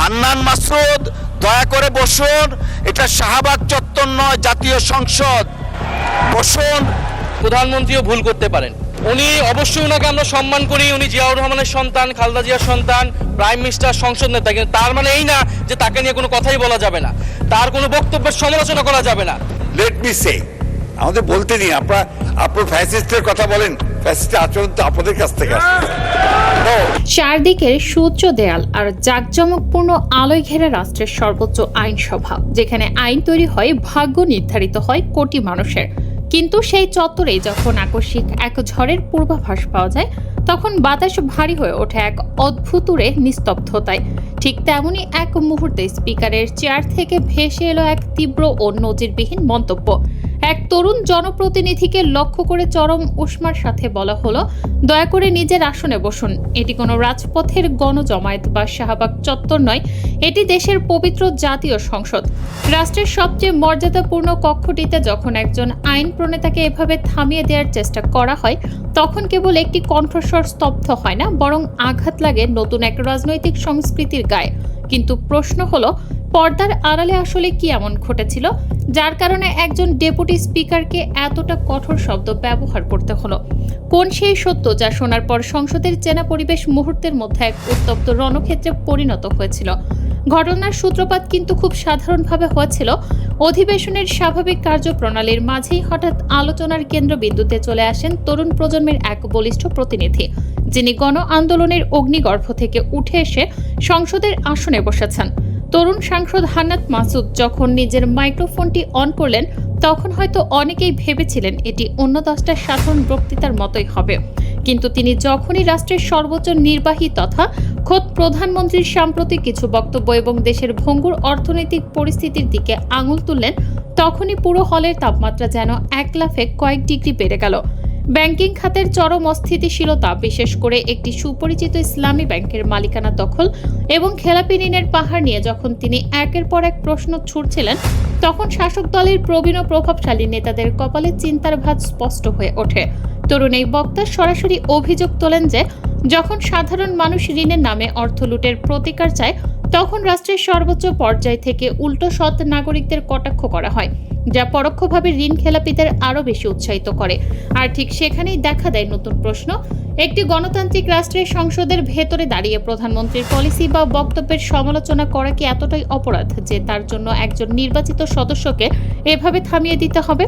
হান্নান মাসুদ, দয়া করে বসুন। এটা শাহবাগ চত্বর নয়, জাতীয় সংসদ। বসুন। প্রধানমন্ত্রীও ভুল করতে পারেন। উনি অবশ্যই, ওনাকে আমরা সম্মান করি। উনি জিয়াউর রহমানের সন্তান, খালেদা জিয়ার সন্তান, প্রাইম মিনিস্টার, সংসদ নেতা। কিন্তু তার মানে এই না যে তাকে নিয়ে কোনো কথাই বলা যাবে না, তার কোনো বক্তব্যের সমালোচনা করা যাবে না। লেট মি সে, আমাদের বলতে নেই। আপনার ফ্যাসিস্টের কথা বলেন, ফ্যাসিস্টের আচরণ তো আপনাদের কাছ থেকে আসছে। চারদিকের সুউচ্চ দেয়াল আর জাঁকজমকপূর্ণ আলোয় ঘেরা রাষ্ট্রের সর্বোচ্চ আইনসভা, যেখানে আইন তৈরি হয়, ভাগ্য নির্ধারিত হয় কোটি মানুষের। কিন্তু সেই চত্বরেই যখন আকস্মিক এক ঝড়ের পূর্বাভাস পাওয়া যায়, তখন বাতাস ভারী হয়ে ওঠে এক অদ্ভুতুরে নিস্তব্ধতায়। ঠিক তেমনই এক মুহূর্তে স্পিকারের চেয়ার থেকে ভেসে এলো এক তীব্র ও নজিরবিহীন মন্তব্য। এক তরুণ জনপ্রতিনিধিকে লক্ষ্য করে চরম উষ্মার সাথে বলা হলো, দয়া করে নিজের আসনে বসুন। এটি কোনো রাজপথের গণজমায়েত বা শাহবাগ চত্বর নয়, এটি দেশের পবিত্র জাতীয় সংসদ। রাষ্ট্রের সবচেয়ে মর্যাদাপূর্ণ কক্ষটিতে যখন একজন আইন প্রণেতাকে এভাবে থামিয়ে দেওয়ার চেষ্টা করা হয়, তখন কেবল একটি কণ্ঠস্বর স্তব্ধ হয় না, বরং আঘাত লাগে নতুন এক রাজনৈতিক সংস্কৃতির গায়ে। কিন্তু প্রশ্ন হলো, পর্দার আড়ালে আসলে কি এমন ঘটেছিল যার কারণে একজন ডেপুটি স্পিকারকে এতটা কঠোর শব্দ ব্যবহার করতে হলো? কোন সেই সত্য যা শোনার পর সংসদের চেনা পরিবেশ মুহূর্তের মধ্যে এক উত্তপ্ত রণক্ষেত্রে পরিণত হয়েছিল? ঘটনার সূত্রপাত কিন্তু খুব সাধারণভাবে হয়েছিল। অধিবেশনের স্বাভাবিক কার্যপ্রণালীর মাঝেই হঠাৎ আলোচনার কেন্দ্রবিন্দুতে চলে আসেন তরুণ প্রজন্মের এক বলিষ্ঠ প্রতিনিধি, যিনি গণ আন্দোলনের অগ্নিগর্ভ থেকে উঠে এসে সংসদের আসনে বসেছেন। তরুণ সাংসদ হান্নান মাসুদ যখন নিজের মাইক্রোফোনটি অন করলেন, তখন হয়তো অনেকেই ভেবেছিলেন এটি অন্য 10টা সাধারণ বক্তৃতার মতোই হবে। কিন্তু তিনি যখনই রাষ্ট্রের সর্বোচ্চ নির্বাহী তথা খোদ প্রধানমন্ত্রীর সাম্প্রতিক কিছু বক্তব্য এবং দেশের ভঙ্গুর অর্থনৈতিক পরিস্থিতির দিকে আঙুল তুললেন, তখনই পুরো হলের তাপমাত্রা যেন এক লাফে কয়েক ডিগ্রি বেড়ে গেল। ব্যাংকিং খাতের চরম অস্থিতিশীলতা, বিশেষ করে একটি সুপরিচিত ইসলামী ব্যাংকের মালিকানা দখল এবং খেলাপি ঋণের পাহাড় নিয়ে যখন তিনি একের পর এক প্রশ্ন ছুড়ছিলেন, তখন শাসক দলের প্রবীণ ও প্রভাবশালী নেতাদের কপালে চিন্তার ভাঁজ স্পষ্ট হয়ে ওঠে। তরুণ এই বক্তা সরাসরি অভিযোগ তোলেন যে যখন সাধারণ মানুষ ঋণের নামে অর্থ লুটের প্রতিকার চায়, তখন রাষ্ট্রের সর্বোচ্চ পর্যায় থেকে উল্টো সৎ নাগরিকদের কটাক্ষ করা হয়, যা পরোক্ষভাবে ঋণ খেলাপিদের আরও বেশি উৎসাহিত করে। আর ঠিক সেখানেই দেখা দেয় নতুন প্রশ্ন, একটি গণতান্ত্রিক রাষ্ট্রের সংসদের ভেতরে দাঁড়িয়ে প্রধানমন্ত্রীর পলিসি বা বক্তব্যের সমালোচনা করা কি এতটাই অপরাধ যে তার জন্য একজন নির্বাচিত সদস্যকে এভাবে থামিয়ে দিতে হবে?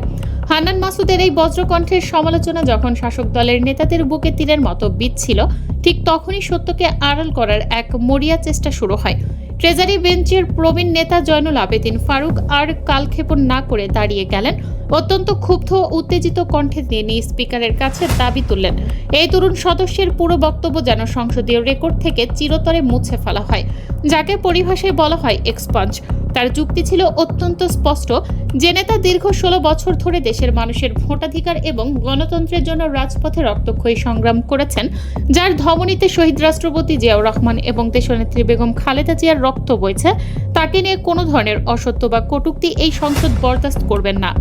হান্নান মাসুদের এই বজ্রকণ্ঠের সমালোচনা যখন শাসক দলের নেতাদের বুকে তীরের মতো বিঁধছিল, ঠিক তখনই সত্যকে আড়াল করার এক মরিয়া চেষ্টা শুরু হয়। ট্রেজারি বেঞ্চের প্রবীণ নেতা জয়নুল আবেদিন ফারুক আর কালক্ষেপণ না করে দাঁড়িয়ে গেলেন। অত্যন্ত ক্ষুব্ধ ও উত্তেজিত কণ্ঠে তিনি স্পিকারের কাছে দাবি তুললেন, এই তরুণ সদস্যের পুরো বক্তব্য যেন সংসদীয় রেকর্ড থেকে চিরতরে মুছে ফেলা হয়, যাকে পরিভাষায় বলা হয় এক্সপাঞ্জ। তার যুক্তি ছিল অত্যন্ত স্পষ্ট, যে নেতা দীর্ঘ 16 বছর ধরে দেশের মানুষের ভোটাধিকার এবং গণতন্ত্রের জন্য রাজপথে রক্তক্ষয়ী সংগ্রাম করেছেন, যার ধমনীতে শহীদ রাষ্ট্রপতি জিয়াউর রহমান এবং দেশনেত্রী বেগম খালেদা জিয়ার রক্ত বইছে, তাকে নিয়ে কোনো ধরনের অসত্য বা কটূক্তি এই সংসদ বরদাস্ত করবেন না।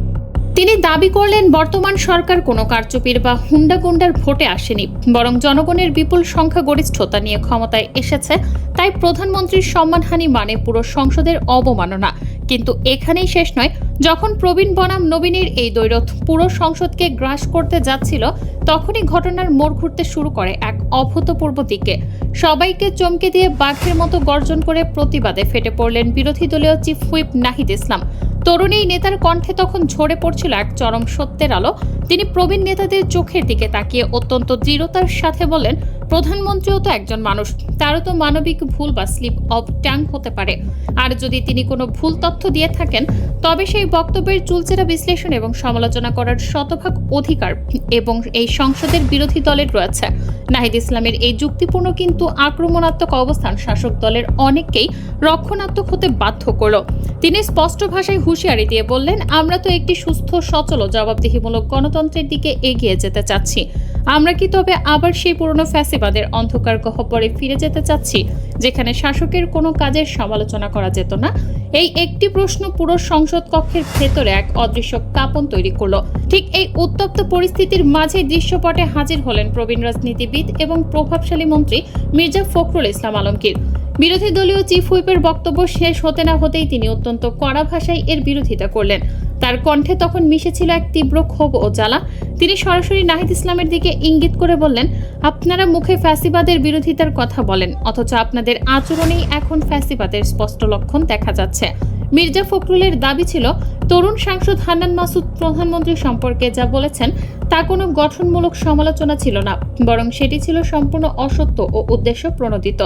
তিনি দাবি করলেন, বর্তমান সরকার কোনো কারচুপির বা হুন্ডাগুন্ডার ভোটে আসেনি, বরং জনগণের বিপুল সংখ্যাগরিষ্ঠতা নিয়ে ক্ষমতায় এসেছে। তাই প্রধানমন্ত্রীর সম্মানহানি মানে পুরো সংসদের অবমাননা। কিন্তু এখানেই শেষ নয়। যখন প্রবীণ বনাম নবীনের এই দ্বৈরথ পুরো সংসদকে গ্রাস করতে যাচ্ছিল, তখনই ঘটনার মোড় ঘুরতে শুরু করে এক অভূতপূর্ব দিকে। সবাইকে চমকে দিয়ে বাঘের মতো গর্জন করে প্রতিবাদে ফেটে পড়লেন বিরোধী দলীয় চিফ হুইপ নাহিদ ইসলাম। তরুণ এই নেতার কণ্ঠে তখন ঝরে পড়ছিল এক চরম সত্যের আলো। তিনি প্রবীণ নেতাদের চোখের দিকে তাকিয়ে অত্যন্ত দৃঢ়তার সাথে বললেন, প্রধানমন্ত্রীও তো একজন মানুষ, তারও তো মানবিক ভুল বা স্লিপ অফ টাং হতে পারে। আর যদি তিনি কোনো ভুল তথ্য দিয়ে থাকেন, তবে সেই বক্তব্যের চুলচেরা বিশ্লেষণ এবং সমালোচনা করার শতভাগ অধিকার এবং এই সংসদের বিরোধী দলের রয়েছে। নাহিদ ইসলামের এই যুক্তিপূর্ণ কিন্তু আক্রমণাত্মক অবস্থান শাসক দলের অনেককেই রক্ষণাত্মক হতে বাধ্য করল। তিনি স্পষ্ট ভাষায় হুঁশিয়ারি দিয়ে বললেন, আমরা তো একটি সুস্থ, সচল ও জবাবদিহিমূলক গণতন্ত্রের দিকে এগিয়ে যেতে চাচ্ছি। আমরা কি তবে আবার সেই পুরনো ফ্যাসিবাদের অন্ধকার গহ্বরে ফিরে যেতে চাচ্ছি, যেখানে শাসকের কোনো কাজের সমালোচনা করা যেত না? এই একটি প্রশ্ন পুরো সংসদ কক্ষের ভেতরে এক অদৃশ্য কাঁপন তৈরি করলো। ঠিক এই উত্তপ্ত পরিস্থিতির মাঝে দৃশ্যপটে হাজির হলেন প্রবীণ রাজনীতিবিদ এবং প্রভাবশালী মন্ত্রী মির্জা ফখরুল ইসলাম আলমগীর। বিরোধী দলীয় চিফ হুইপের বক্তব্য শেষ হতে না হতেই তিনি অত্যন্ত কড়া ভাষায় এর বিরোধিতা করলেন। তার কণ্ঠে তখন মিশেছিল এক তীব্র ক্ষোভ ও জ্বালা। তিনি সরাসরি নাহিদ ইসলামের দিকে ইঙ্গিত করে বললেন, আপনারা মুখে ফ্যাসিবাদের বিরোধিতার কথা বলেন, অথচ আপনাদের আচরণেই এখন ফ্যাসিবাদের স্পষ্ট লক্ষণ দেখা যাচ্ছে। মির্জা ফখরুলের দাবি ছিল, তরুণ সাংসদ হান্নান মাসুদ প্রধানমন্ত্রী সম্পর্কে যা বলেছেন তা কোনো গঠনমূলক সমালোচনা ছিল না, বরং সেটি ছিল সম্পূর্ণ অসত্য ও উদ্দেশ্য প্রণোদিত।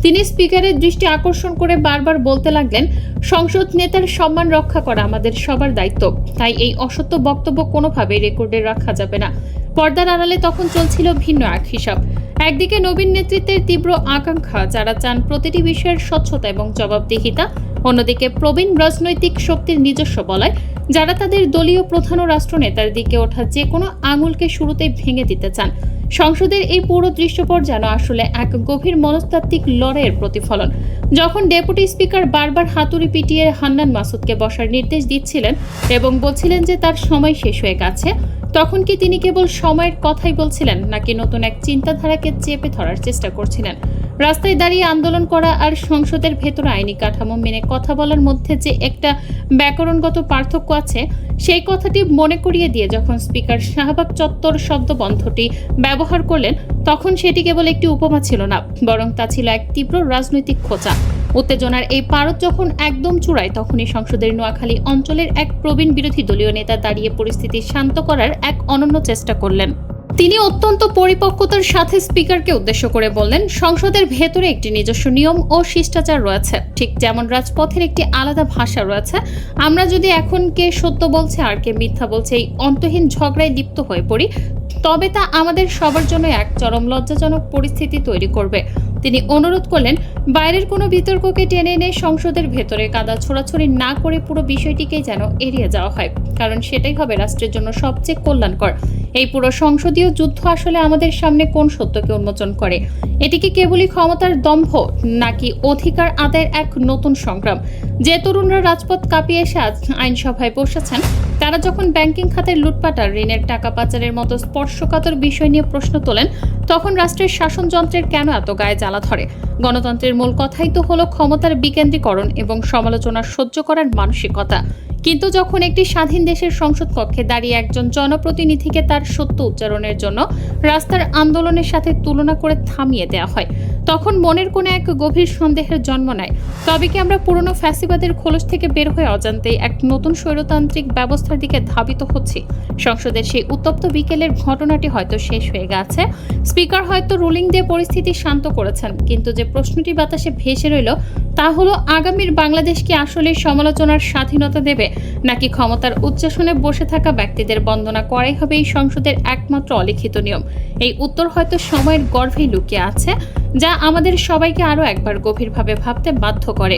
তিনি স্পিকারের দৃষ্টি আকর্ষণ করে বারবার বলতে লাগলেন, সংসদ নেতার সম্মান রক্ষা করা আমাদের সবার দায়িত্ব, তাই এই অসত্য বক্তব্য কোনোভাবেই রেকর্ডে রাখা যাবে না। পর্দার আড়ালে তখন চলছিল ভিন্ন এক হিসাব। একদিকে নবীন নেতৃত্বের তীব্র আকাঙ্ক্ষা, যারা চান প্রতিটি বিষয়ের স্বচ্ছতা এবং জবাবদিহিতা, অন্যদিকে প্রবীণ রাজনৈতিক শক্তির নিজস্ব বলয়, যারা তাদের দলীয় প্রধান ও রাষ্ট্রনেতার দিকে ওঠা যে কোনো আঙুলকে শুরুতেই ভেঙে দিতে চান। সংসদের এই পুরো দৃশ্যপট যেন আসলে এক গভীর মনস্তাত্ত্বিক লড়াইয়ের প্রতিফলন। যখন ডেপুটি স্পিকার বারবার হাতুড়ি পিটিয়ে হান্নান মাসুদকে বসার নির্দেশ দিচ্ছিলেন এবং বলছিলেন যে তার সময় শেষ হয়ে গেছে, তখন কি তিনি কেবল সময়ের কথাই বলছিলেন, নাকি নতুন এক চিন্তাধারাকে চেপে ধরার চেষ্টা করছিলেন? রাস্তায় দাঁড়িয়ে আন্দোলন করা আর সংসদের ভেতরে আইনি কাঠামো মেনে কথা বলার মধ্যে যে একটা ব্যাকরণগত পার্থক্য আছে, সেই কথাটি মনে করিয়ে দিয়ে যখন স্পিকার শাহবাগ চত্বর শব্দবন্ধটি ব্যবহার করলেন, তখন সেটি কেবল একটি উপমা ছিল না, বরং তা ছিল এক তীব্র রাজনৈতিক খোঁচা। উত্তেজনার এই পারদ যখন একদম চূড়ায়, তখনই সংসদের নোয়াখালী অঞ্চলের এক প্রবীণ বিরোধী দলীয় নেতা দাঁড়িয়ে পরিস্থিতি শান্ত করার এক অনন্য চেষ্টা করলেন। তিনি অত্যন্ত পরিপক্কতার সাথে স্পিকারকে উদ্দেশ্য করে বললেন, সংসদের ভেতরে একটি নিজস্ব নিয়ম ও শিষ্টাচার রয়েছে, ঠিক যেমন রাজপথের একটি আলাদা ভাষা রয়েছে। আমরা যদি এখন কে সত্য বলছে আর কে মিথ্যা বলছে এই অন্তহীন ঝগড়ায় লিপ্ত হয়ে পড়ি, তবে তা আমাদের সবার জন্য এক চরম লজ্জাজনক পরিস্থিতি তৈরি করবে। তিনি অনুরোধ করলেন, বাইরের কোনো বিতর্ককে টেনে এনে সংসদের ভেতরে কাদা ছোড়াছড়ি না করে পুরো বিষয়টিকেই যেন এড়িয়ে যাওয়া হয়, কারণ সেটাই হবে রাষ্ট্রের জন্য সবচেয়ে কল্যাণকর। এই পুরো সংসদীয় যুদ্ধ আসলে আমাদের সামনে কোন সত্যকে উন্মোচন করে? এটি কি কেবলই ক্ষমতার দম্ভ, নাকি অধিকার আদায়ের এক নতুন সংগ্রাম? যে তরুণরা রাজপথ কাঁপিয়ে এসে আজ আইনসভায় বসেছেন, তারা যখন ব্যাংকিং খাতের লুটপাট আর ঋণের টাকা পাচারের মতো স্পর্শকাতর বিষয় নিয়ে প্রশ্ন তোলেন, তখন রাষ্ট্রের শাসনযন্ত্রের কেন এত গায়ে জ্বালা ধরে? গণতন্ত্রের মূল কথাই তো হলো ক্ষমতার বিকেন্দ্রীকরণ এবং সমালোচনা সহ্য করার মানসিকতা। কিন্তু যখন একটি স্বাধীন দেশের সংসদ কক্ষে দাঁড়িয়ে একজন জনপ্রতিনিধিকে তার সত্য উচ্চারণের জন্য রাস্তার আন্দোলনের সাথে তুলনা করে থামিয়ে দেওয়া হয়, তখন মনের কোণে এক গভীর সন্দেহের জন্ম নেয়। তবে কি আমরা পুরনো ফ্যাসিবাদের খোলস থেকে বের হয়ে অজান্তেই এক নতুন স্বৈরতান্ত্রিক ব্যবস্থার দিকে ধাবিত হচ্ছি? সংসদের সেই উত্তপ্ত বিকেলের ঘটনাটি হয়তো শেষ হয়ে গেছে, স্পিকার হয়তো রুলিং দিয়ে পরিস্থিতি শান্ত করেছেন, কিন্তু যে প্রশ্নটি বাতাসে ভেসে রইল তা হলো, আগামীর বাংলাদেশ কি আসলে সমালোচনার স্বাধীনতা দেবে, নাকি ক্ষমতার উচ্চাসনে বসে থাকা ব্যক্তিদের বন্দনা করাই হবে এই সংসদের একমাত্র অলিখিত নিয়ম? এই উত্তর হয়তো সময়ের গর্ভেই লুকিয়ে আছে, যা আমাদের সবাইকে আরও একবার গভীরভাবে ভাবতে বাধ্য করে।